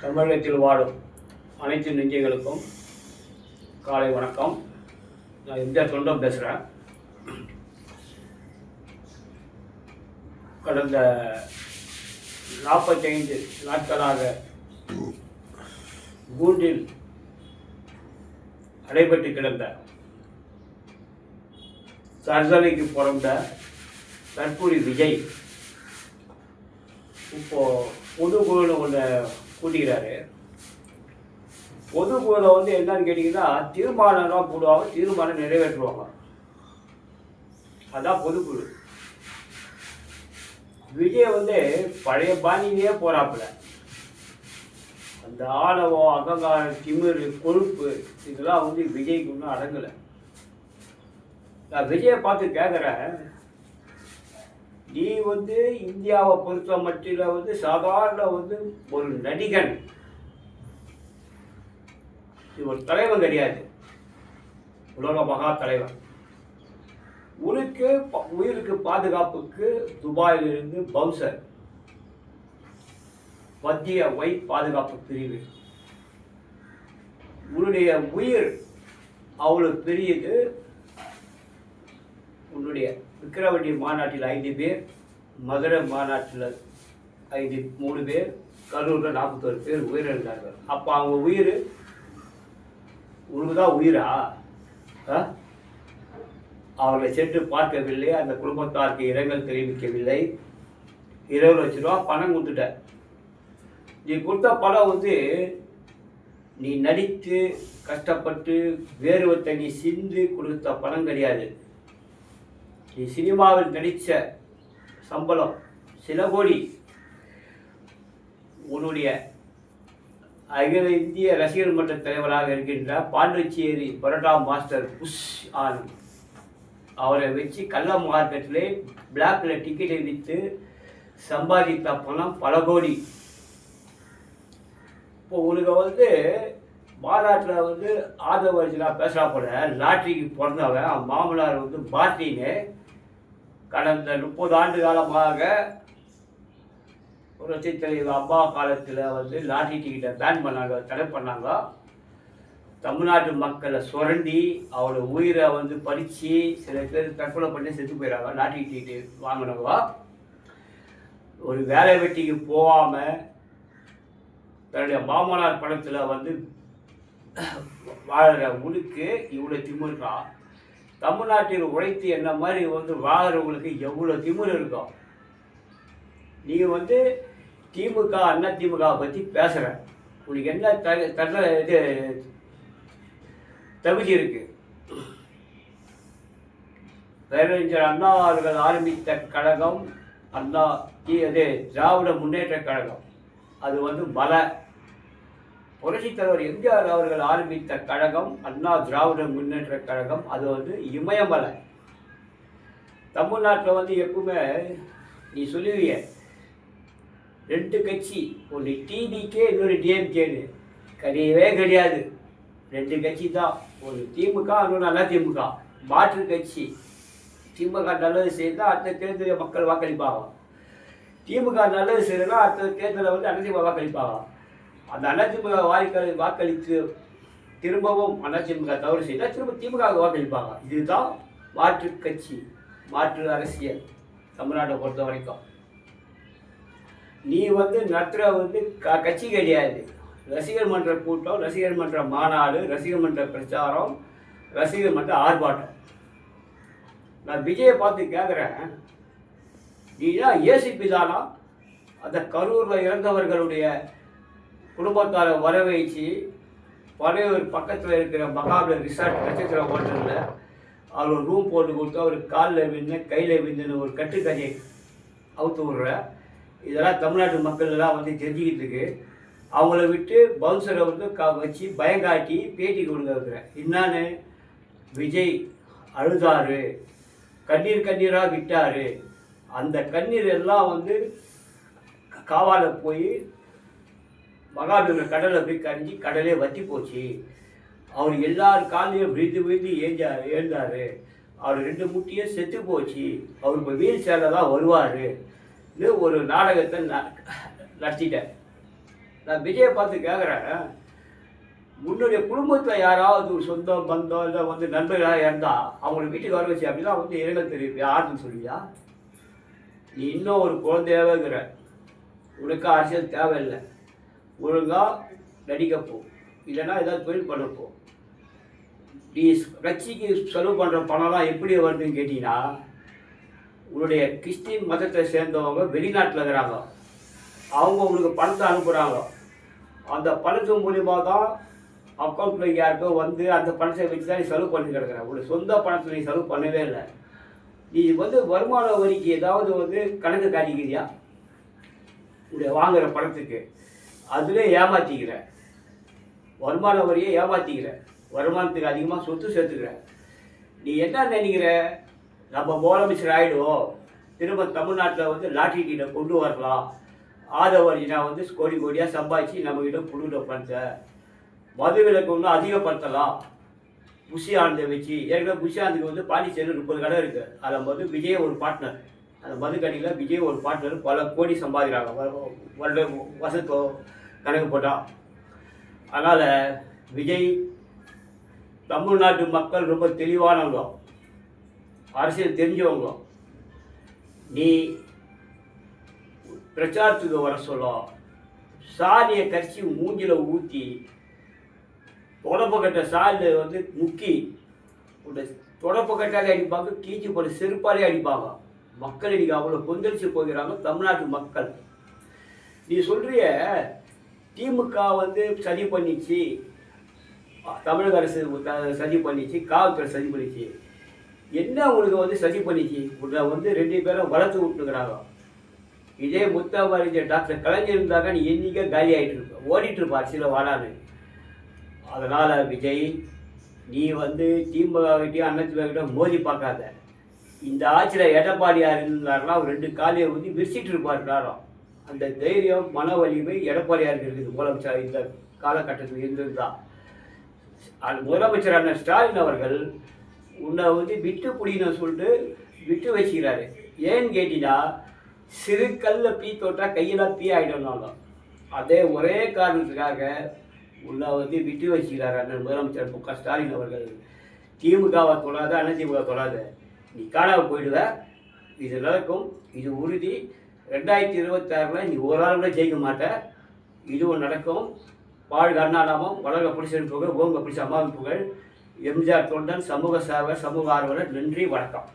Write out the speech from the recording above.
தமிழகத்தில் வாழும் அனைத்து நெஞ்சங்களுக்கும் காலை வணக்கம். நான் எம்ஜிஆர் தொண்டம் பேசுகிறேன். கடந்த 45 நாட்களாக கூண்டில் அடைபட்டு கிடந்த தற்கொலைக்கு பிறந்த தற்பூரி விஜய் இப்போது பொதுக்குழுன்னு ஒன்று கூட்டிக்கிறாரு. பொதுக்குழுவில் என்னன்னு கேட்டிங்கன்னா தீர்மானம் போடுவாங்க, தீர்மானம் நிறைவேற்றுவாங்க. அதான் பொதுக்குழு. விஜய் பழைய பாணியிலே போகிறாப்புல. அந்த ஆணவம், அகங்காரம், திமிர், கொழுப்பு இதெல்லாம் விஜய்க்கு ஒன்றும் அடங்கலை. நான் விஜயை பார்த்து கேட்குறேன், நீ இந்தியாவை பொறுத்த மட்டில் சாதாரண ஒரு நடிகன், ஒரு தலைவன் கிடையாது, உலக மகா தலைவன். உனக்கு உயிருக்கு பாதுகாப்புக்கு துபாயிலிருந்து பவுன்சர், மத்திய பாதுகாப்பு பிரிவு. உன்னுடைய உயிர் அவ்வளோ பெரியது. உன்னுடைய விக்கிரவாண்டி மாநாட்டில் 5 பேர், மதுரை மாநாட்டில் 3 பேர், கரூரில் 41 பேர் உயிரிழந்தார்கள். அப்போ அவங்க உயிர் உனக்கு தான் உயிரா? அவர்களை சென்று பார்க்கவில்லை, அந்த குடும்பத்தாருக்கு இரங்கல் தெரிவிக்கவில்லை. 20 லட்ச ரூபா பணம் கொடுத்துட்ட. நீ கொடுத்த பணம் நீ நடித்து கஷ்டப்பட்டு வேர்வை தண்ணி சிந்து கொடுத்த பணம் கிடையாது. நீ சினிமாவில் நடித்த சம்பளம் சில கோடி. உன்னுடைய அகில இந்திய ரசிகர் மன்ற தலைவராக இருக்கின்ற பாண்டிச்சேரி பரோட்டா மாஸ்டர் புஷ் ஆனந்த் அவரை வச்சு கள்ள மார்க்கெட்டிலே பிளாக்கில் டிக்கெட்டை விற்று சம்பாதித்த பணம் பல கோடி. இப்போ உனக்கு மாநாட்டில் ஆதவர்ஜனா பேசுகிறா போல லாட்ரிக்கு பிறந்தவன் மாமனார் பார்ட்டின்னு கடந்த 30 ஆண்டு காலமாக புரட்சி தலைவர் அம்மா காலத்தில் லாட்ரி டிக்கெட்டை பேன் பண்ணாங்க, தடை பண்ணாங்க. தமிழ்நாட்டு மக்களை சுரண்டி அவரோட உயிரை பறித்து சில பேர் தற்கொலை பண்ணி செத்து போயிடறாங்க. லாட்ரி டிக்கெட்டு வாங்கினவங்க ஒரு வேலை வெட்டிக்கு போகாமல் தன்னுடைய மாமனார் பணத்தில் வாழற உனக்கு இவ்வளோ திமிர்க்கா? தமிழ்நாட்டில் உழைத்து என்ன மாதிரி வாழறவங்களுக்கு எவ்வளோ திமிர் இருக்கும்? நீங்கள் திமுக அண்ணா திமுகவை பற்றி பேசுகிற உனக்கு என்ன தகுதி இருக்கு? பேரறிஞர் அண்ணா அவர்கள் ஆரம்பித்த கழகம் திராவிட முன்னேற்ற கழகம். அது பல புரட்சித் தலைவர் எம்ஜிஆர் அவர்கள் ஆரம்பித்த கழகம் அண்ணா திராவிட முன்னேற்ற கழகம். அது இமயமலை. தமிழ்நாட்டில் எப்பவுமே நீ சொல்லுவிய 2 கட்சி, ஒன்று டிடிகே, இன்னொரு டிஎம்கேன்னு. கிடையவே கிடையாது. 2 கட்சி தான். ஒரு திமுக, இன்னொன்று அண்ணா திமுக. மாற்று கட்சி. திமுக நல்லது செய்தால் அடுத்த தேர்தலில் மக்கள் வாக்களிப்பாங்க. திமுக நல்லது செய்யறதுனா அடுத்த தேர்தலில் அதிமுக வாக்களிப்பாங்க. அந்த அதிமுக வாக்களித்து திரும்பவும் அதிமுக தவறு செய்தால் திரும்ப திமுக வாக்களிப்பாங்க. இதுதான் மாற்று கட்சி, மாற்று அரசியல் தமிழ்நாட்டை பொறுத்த வரைக்கும். நீ நடத்துகிற கட்சி கிடையாது. ரசிகர் மன்ற கூட்டம், ரசிகர் மன்ற மாநாடு, ரசிகர் மன்ற பிரச்சாரம், ரசிகர் மன்ற ஆர்ப்பாட்டம். நான் விஜயை பார்த்து கேட்குறேன், நீனா ஏசிபி தானா? அந்த கரூரில் இறந்தவர்களுடைய குடும்பத்தாரை வரவழைச்சு பழையூர் பக்கத்தில் இருக்கிற மகாபலி ரிசார்ட் நட்சத்திர ஹோட்டலில் அவர் ரூம் போட்டு கொடுத்து அவர் காலில் விழுந்து கையில் விழுந்துன்னு ஒரு கட்டுக்கதையை அவுத்து விடுற. இதெல்லாம் தமிழ்நாட்டு மக்கள் எல்லாம் தெரிஞ்சுக்கிட்டு இருக்கு. அவங்கள விட்டு பவுன்சரை வச்சு பயங்காட்டி பேட்டி கொடுக்க வைக்கிறேன். என்னான்னு விஜய் அழுதாரு, கண்ணீராக விட்டார். அந்த கண்ணீர் எல்லாம் காவால போய் மகாபலிபுரம் கடலில் போய் கரைஞ்சி கடலே வற்றி போச்சு. அவர் எல்லார் காலையும் விழுந்து எழுந்தார். அவர் 2 முட்டியும் செத்து போச்சு. அவர் இப்போ வீல் சேரில் தான் வருவார். ஒரு நாடகத்தை நடத்திட்டேன். நான் விஜயை பார்த்து கேட்குறேன், உன்னுடைய குடும்பத்தில் யாராவது ஒரு சொந்தம் பந்தம் இல்லை வந்து நண்பர்களாக இருந்தால் அவங்களை வீட்டுக்கு வர வச்சு அப்படிலாம் வந்து இரங்கல் தெரிவிப்பியா, ஆறுதல் சொல்லுவியா? நீ இன்னும் ஒரு குழந்தையாகவே இருக்கிற, உனக்கு அரசியல் தேவையில்லை, ஒழுங்காக நடிக்கப்போ, இல்லைன்னா ஏதாவது தொழில் பண்ணப்போ. நீ கட்சிக்கு செலவு பண்ணுற பணம்லாம் எப்படி வருதுன்னு கேட்டிங்கன்னா, உன்னுடைய கிறிஸ்டின் மதத்தை சேர்ந்தவங்க வெளிநாட்டில் இருக்கிறாங்க, அவங்க உங்களுக்கு பணத்தை அனுப்புகிறாங்க. அந்த பணத்து மூலிமா தான் அக்கௌண்ட்டில் யாருக்கோ வந்து அந்த பணத்தை வச்சு தான் நீ செலவு பண்ணி கிடக்குற. உன்னுடைய சொந்த பணத்தை நீ செலவு பண்ணவே இல்லை. நீ வந்து வருமான வரிக்கு ஏதாவது வந்து கணக்கு காட்டிக்கிறியா? உடைய வாங்குகிற பணத்துக்கு அதிலே ஏமாற்றிக்கிற, வருமான வரியை ஏமாற்றிக்கிற, வருமானத்துக்கு அதிகமாக சொத்து சேர்த்துக்கிற. நீ என்ன நினைக்கிற, நம்ம முதலமைச்சர் ஆகிடுவோம், திரும்ப தமிழ்நாட்டில் வந்து லாட்ரி கிட்ட கொண்டு வரலாம், ஆதவர்ஜினா வந்து கோடி கோடியாக சம்பாதிச்சு நம்மக்கிட்ட கொடுக்குற பணத்தை மது விலக்கு ஒன்றும் அதிகப்படுத்தலாம். புஷி ஆனந்தை வச்சு, ஏற்கனவே புஷி ஆனந்துக்கு வந்து பாண்டிச்சேரியில் 30 கடை இருக்குது. அதில் வந்து விஜய் ஒரு பார்ட்னர், அந்த மது கடையில் விஜய் ஒரு பார்ட்னர், பல கோடி சம்பாதிக்கிறாங்க வருஷத்தோ கணக்கு போட்டால். அதனால் விஜய், தமிழ்நாட்டு மக்கள் ரொம்ப தெளிவானவங்க, அரசியல் தெரிஞ்சவங்க. நீ பிரச்சாரத்துக்கு வர சொல்ல சாணியை கரிச்சி மூஞ்சில் ஊற்றி தொடப்பக்கட்டை சாலில் வந்து முக்கி உன்னை தொடப்பக்கட்டாலே அடிப்பாங்க, கீச்சி போட்டு செருப்பாலே அடிப்பாங்க. மக்கள் இன்னைக்கு அவ்வளோ கொந்தளிச்சு போகிறாங்க தமிழ்நாட்டு மக்கள். நீ சொல்கிறிய திமுக வந்து சதி பண்ணிச்சு, தமிழக அரசு சதி பண்ணிச்சு, காவல்துறை சதி பண்ணிச்சு. என்ன உங்களுக்கு வந்து சதி பண்ணிச்சு? உன்னை வந்து 2 பேரும் வளர்த்து விட்டுக்கிறாங்க. இதே முத்தமறிஞ்ச டாக்டர் கலைஞர் இருந்தாங்க, நீ என்னைக்கே காலி ஆகிட்டு இருப்ப, ஓடிட்டு இருப்பா அரசியல வாடான்னு. அதனால் விஜய், நீ வந்து திமுககிட்டையும் அண்ணாதிமுககிட்ட மோதி பார்க்காத. இந்த ஆட்சியில் எடப்பாடியார் இருந்தாருன்னா 2 காலையை வந்து விரிச்சிட்டு இருப்பாருனாலும் அந்த தைரியம் மன வலிமை எடப்பாடியாருக்கு இருக்குது. முதலமைச்சர் இந்த காலகட்டத்தில் இருந்திருந்தான். முதலமைச்சரான ஸ்டாலின் அவர்கள் உன்னை வந்து விட்டு பிடின்னு சொல்லிட்டு விட்டு வச்சுக்கிறாரு. ஏன்னு கேட்டீங்கன்னா, சிறு கல்ல பீ தொட்டா கையெல்லாம் பீ ஆகிடணும். அதே ஒரே காரணத்துக்காக உன்னை வந்து விட்டு வச்சுக்கிறார் அண்ணன் முதலமைச்சர் மு க ஸ்டாலின் அவர்கள். திமுகவை தொடாத, அதிமுக தொடாத, நீ காணாமல் போயிடுவ. இது நடக்கும், இது உறுதி. 2026 நீ ஒரு ஆள் கூட ஜெயிக்க மாட்ட. இதுவும் நடக்கும். வாழ்க அண்ணா நாமம், வளர்க பிடிச்சல் புகழ், ஓங்க பிடிச்ச அம்மாவின் புகழ். எம்ஜிஆர் தொண்டன், சமூக சேவை, சமூக ஆர்வலர். நன்றி, வணக்கம்.